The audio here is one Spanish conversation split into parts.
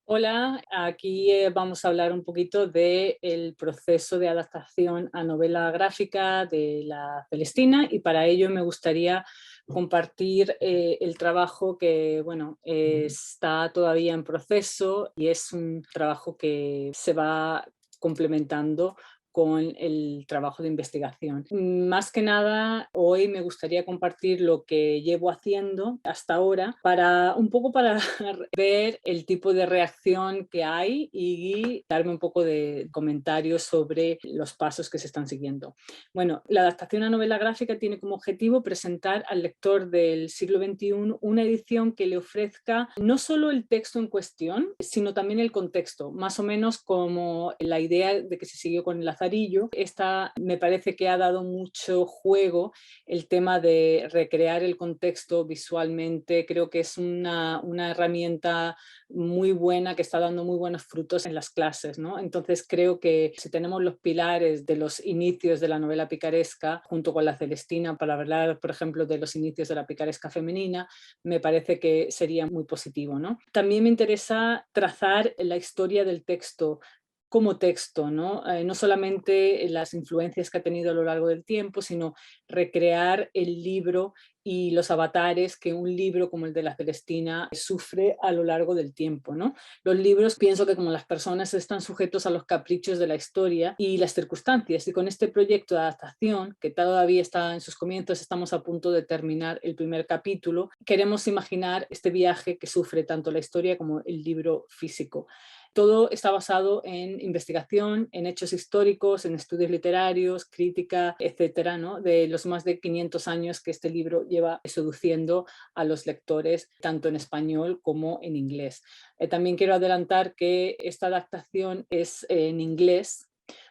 Hola, aquí vamos a hablar un poquito del proceso de adaptación a novela gráfica de La Celestina, y para ello me gustaría compartir el trabajo que, bueno, está todavía en proceso y es un trabajo que se va complementando con el trabajo de investigación. Más que nada, hoy me gustaría compartir lo que llevo haciendo hasta ahora para un poco para ver el tipo de reacción que hay y darme un poco de comentarios sobre los pasos que se están siguiendo. Bueno, la adaptación a novela gráfica tiene como objetivo presentar al lector del siglo XXI una edición que le ofrezca no solo el texto en cuestión, sino también el contexto, más o menos como la idea de que se siguió con el Lazarillo. Esta me parece que ha dado mucho juego el tema de recrear el contexto visualmente. Creo que es una herramienta muy buena que está dando muy buenos frutos en las clases, ¿no? Entonces creo que si tenemos los pilares de los inicios de la novela picaresca junto con La Celestina para hablar, por ejemplo, de los inicios de la picaresca femenina, me parece que sería muy positivo, ¿no? También me interesa trazar la historia del texto como texto, ¿no? No solamente las influencias que ha tenido a lo largo del tiempo, sino recrear el libro y los avatares que un libro como el de La Celestina sufre a lo largo del tiempo, ¿no? Los libros, pienso que como las personas están sujetos a los caprichos de la historia y las circunstancias, y con este proyecto de adaptación, que todavía está en sus comienzos, estamos a punto de terminar el primer capítulo, queremos imaginar este viaje que sufre tanto la historia como el libro físico. Todo está basado en investigación, en hechos históricos, en estudios literarios, crítica, etcétera, ¿no? De los más de 500 años que este libro lleva seduciendo a los lectores, tanto en español como en inglés. También quiero adelantar que esta adaptación es en inglés,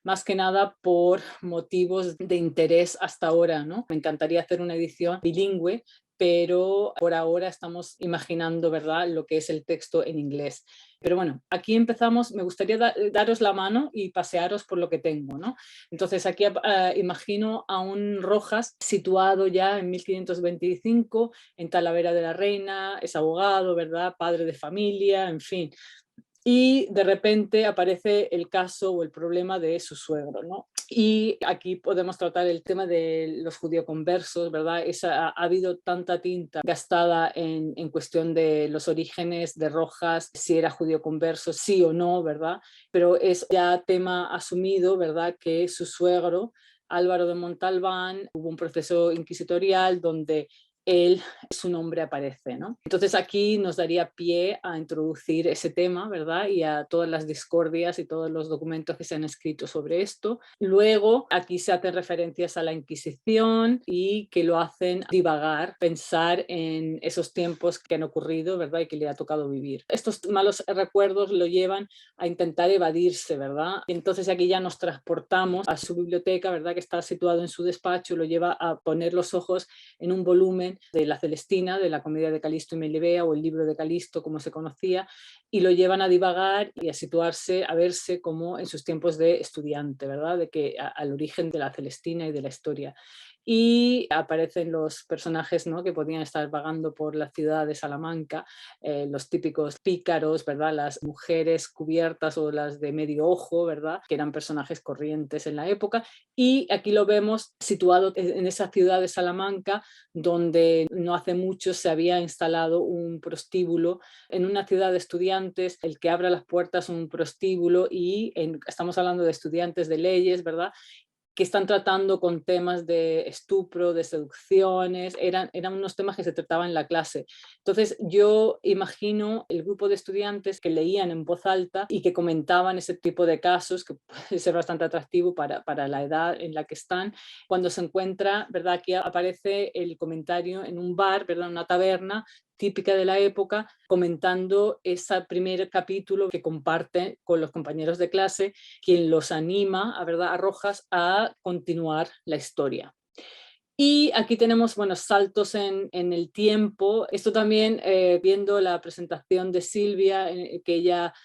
más que nada por motivos de interés hasta ahora, ¿no? Me encantaría hacer una edición bilingüe, pero por ahora estamos imaginando, ¿verdad?, lo que es el texto en inglés. Pero bueno, aquí empezamos. Me gustaría daros la mano y pasearos por lo que tengo, ¿no? Entonces aquí imagino a un Rojas situado ya en 1525 en Talavera de la Reina, es abogado, ¿verdad?, padre de familia, en fin, y de repente aparece el caso o el problema de su suegro, ¿no? Y aquí podemos tratar el tema de los judío-conversos, ¿verdad? Ha habido tanta tinta gastada en cuestión de los orígenes de Rojas, si era judío-converso, sí o no, ¿verdad? Pero es ya tema asumido, ¿verdad?, que su suegro, Álvaro de Montalbán, hubo un proceso inquisitorial donde él, su nombre aparece, ¿no? Entonces aquí nos daría pie a introducir ese tema, ¿verdad? Y a todas las discordias y todos los documentos que se han escrito sobre esto. Luego aquí se hacen referencias a la Inquisición y que lo hacen divagar, pensar en esos tiempos que han ocurrido, ¿verdad? Y que le ha tocado vivir. Estos malos recuerdos lo llevan a intentar evadirse, ¿verdad? Y entonces aquí ya nos transportamos a su biblioteca, ¿verdad?, que está situado en su despacho, lo lleva a poner los ojos en un volumen de La Celestina, de la comedia de Calisto y Melibea, o el libro de Calisto, como se conocía, y lo llevan a divagar y a situarse, a verse como en sus tiempos de estudiante, ¿verdad?, de que al origen de La Celestina y de la historia. Y aparecen los personajes, ¿no?, que podían estar vagando por la ciudad de Salamanca, los típicos pícaros, ¿verdad?, las mujeres cubiertas o las de medio ojo, ¿verdad?, que eran personajes corrientes en la época. Y aquí lo vemos situado en esa ciudad de Salamanca, donde no hace mucho se había instalado un prostíbulo. En una ciudad de estudiantes, el que abra las puertas un prostíbulo, y estamos hablando de estudiantes de leyes, ¿verdad?, que están tratando con temas de estupro, de seducciones, eran unos temas que se trataban en la clase. Entonces yo imagino el grupo de estudiantes que leían en voz alta y que comentaban ese tipo de casos, que puede ser bastante atractivo para la edad en la que están. Cuando se encuentra, ¿verdad?, aquí aparece el comentario en un bar, ¿verdad?, una taberna típica de la época, comentando ese primer capítulo que comparte con los compañeros de clase, quien los anima, a, ¿verdad?, a Rojas a continuar la historia. Y aquí tenemos, bueno, saltos en el tiempo. Esto también, viendo la presentación de Silvia, que ella,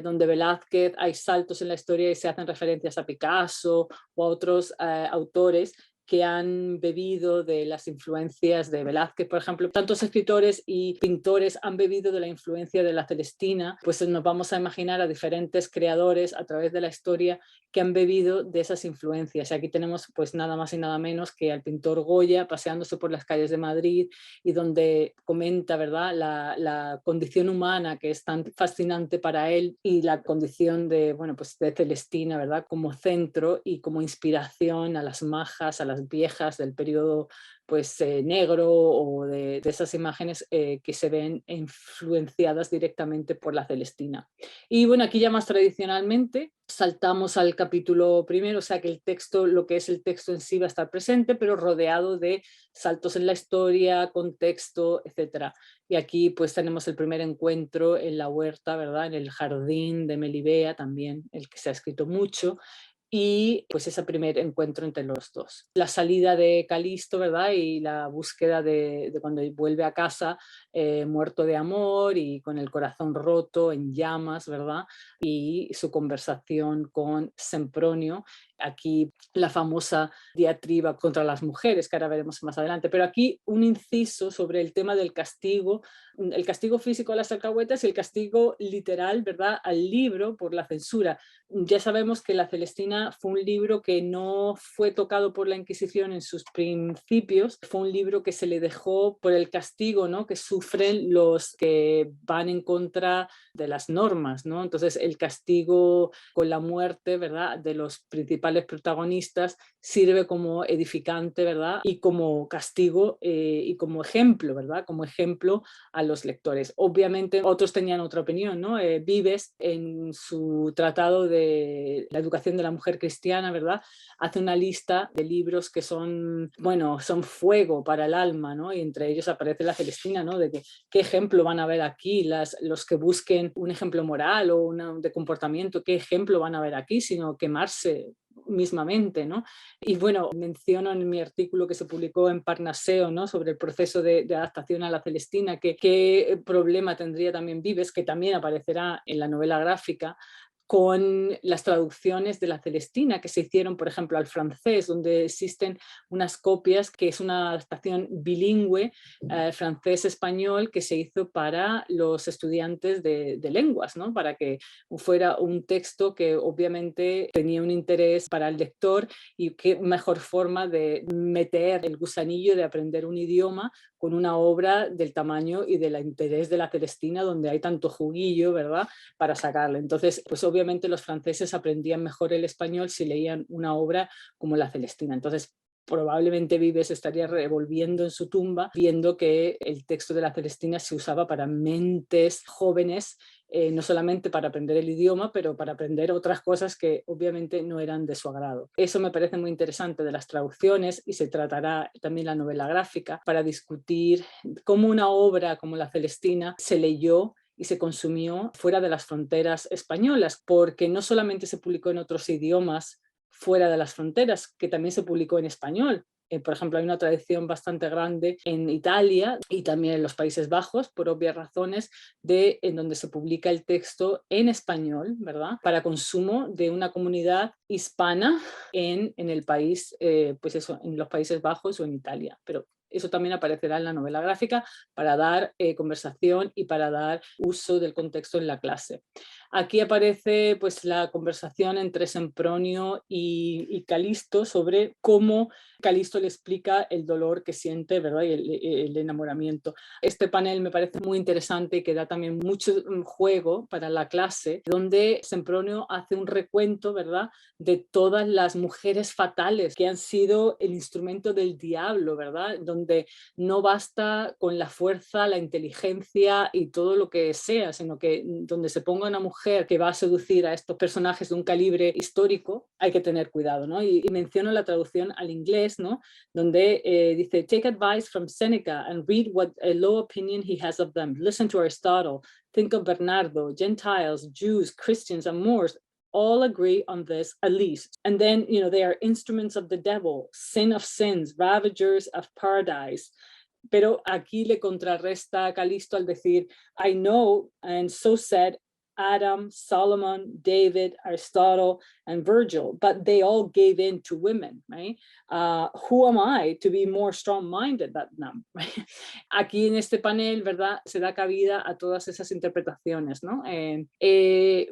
donde Velázquez, hay saltos en la historia y se hacen referencias a Picasso o a otros autores que han bebido de las influencias de Velázquez, por ejemplo. Tantos escritores y pintores han bebido de la influencia de la Celestina, pues nos vamos a imaginar a diferentes creadores a través de la historia que han bebido de esas influencias. Y aquí tenemos pues nada más y nada menos que al pintor Goya paseándose por las calles de Madrid y donde comenta, ¿verdad?, la condición humana que es tan fascinante para él y la condición de, bueno, pues de Celestina, ¿verdad?, como centro y como inspiración a las majas, a las viejas del periodo pues negro o de esas imágenes que se ven influenciadas directamente por la Celestina. Y bueno, aquí ya más tradicionalmente saltamos al capítulo primero, o sea que el texto, lo que es el texto en sí va a estar presente, pero rodeado de saltos en la historia, contexto, etcétera. Y aquí pues tenemos el primer encuentro en la huerta, ¿verdad?, en el jardín de Melibea, también el que se ha escrito mucho, y pues ese primer encuentro entre los dos. La salida de Calisto, ¿verdad?, y la búsqueda de cuando vuelve a casa muerto de amor y con el corazón roto, en llamas, ¿verdad?, y su conversación con Sempronio, aquí la famosa diatriba contra las mujeres, que ahora veremos más adelante, pero aquí un inciso sobre el tema del castigo, el castigo físico a las alcahuetas y el castigo literal, ¿verdad?, al libro por la censura. Ya sabemos que La Celestina fue un libro que no fue tocado por la Inquisición en sus principios, fue un libro que se le dejó por el castigo, ¿no?, que sufren los que van en contra de las normas, ¿no? Entonces el castigo con la muerte, ¿verdad?, de los principales protagonistas sirve como edificante, ¿verdad?, y como castigo y como ejemplo, ¿verdad?, como ejemplo a los lectores. Obviamente otros tenían otra opinión, ¿no? Vives en su tratado de la educación de la mujer cristiana, ¿verdad?, hace una lista de libros que son, bueno, son fuego para el alma, ¿no? Y entre ellos aparece La Celestina, ¿no?, de que qué ejemplo van a ver aquí los que busquen un ejemplo moral o de comportamiento, qué ejemplo van a ver aquí, sino quemarse mismamente, ¿no? Y bueno, menciono en mi artículo que se publicó en Parnaseo, ¿no?, sobre el proceso de adaptación a La Celestina, que qué problema tendría también Vives, que también aparecerá en la novela gráfica, con las traducciones de La Celestina que se hicieron, por ejemplo, al francés, donde existen unas copias que es una adaptación bilingüe francés-español que se hizo para los estudiantes de lenguas, ¿no?, para que fuera un texto que obviamente tenía un interés para el lector y qué mejor forma de meter el gusanillo de aprender un idioma con una obra del tamaño y del interés de La Celestina, donde hay tanto juguillo, ¿verdad?, para sacarle. Entonces, pues obviamente los franceses aprendían mejor el español si leían una obra como La Celestina. Entonces, probablemente Vives estaría revolviendo en su tumba viendo que el texto de La Celestina se usaba para mentes jóvenes, no solamente para aprender el idioma, pero para aprender otras cosas que obviamente no eran de su agrado. Eso me parece muy interesante de las traducciones y se tratará también la novela gráfica para discutir cómo una obra como La Celestina se leyó y se consumió fuera de las fronteras españolas, porque no solamente se publicó en otros idiomas fuera de las fronteras, que también se publicó en español. Por ejemplo, hay una tradición bastante grande en Italia y también en los Países Bajos, por obvias razones, en donde se publica el texto en español, ¿verdad?, para consumo de una comunidad hispana en el país, pues eso, en los Países Bajos o en Italia. Pero eso también aparecerá en la novela gráfica para dar conversación y para dar uso del contexto en la clase. Aquí aparece pues la conversación entre Sempronio y Calisto sobre cómo Calisto le explica el dolor que siente, ¿verdad?, y el enamoramiento. Este panel me parece muy interesante y que da también mucho juego para la clase, donde Sempronio hace un recuento, ¿verdad?, de todas las mujeres fatales que han sido el instrumento del diablo, ¿verdad?, donde no basta con la fuerza, la inteligencia y todo lo que sea, sino que donde se ponga una mujer que va a seducir a estos personajes de un calibre histórico, hay que tener cuidado, ¿no? Y menciono la traducción al inglés, ¿no?, donde dice, take advice from Seneca and read what a low opinion he has of them. Listen to Aristotle, think of Bernardo, Gentiles, Jews, Christians, and Moors. All agree on this at least. And then, you know, they are instruments of the devil, sin of sins, ravagers of paradise. Pero aquí le contrarresta a Calisto al decir, I know, and so said Adam, Solomon, David, Aristotle, and Virgil, but they all gave in to women, right? Who am I to be more strong-minded than them? Aquí en este panel, ¿verdad? Se da cabida a todas esas interpretaciones, ¿no?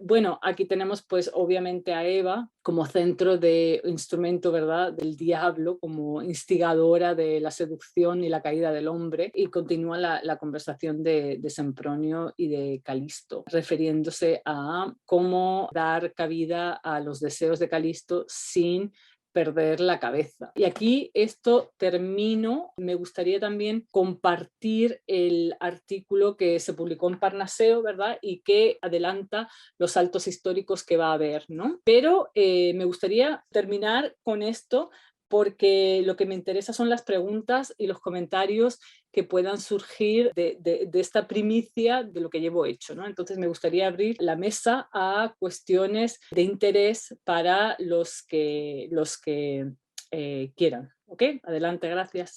Bueno, aquí tenemos pues obviamente a Eva como centro de instrumento, ¿verdad? Del diablo, como instigadora de la seducción y la caída del hombre, y continúa la conversación de Sempronio y de Calisto, refiriéndose a cómo dar cabida a los deseos de Calisto sin perder la cabeza. Y aquí esto termino. Me gustaría también compartir el artículo que se publicó en Parnaseo, ¿verdad? Y que adelanta los saltos históricos que va a haber, ¿no? Pero me gustaría terminar con esto porque lo que me interesa son las preguntas y los comentarios que puedan surgir de esta primicia de lo que llevo hecho, ¿no? Entonces me gustaría abrir la mesa a cuestiones de interés para los que quieran. ¿Ok? Adelante, gracias.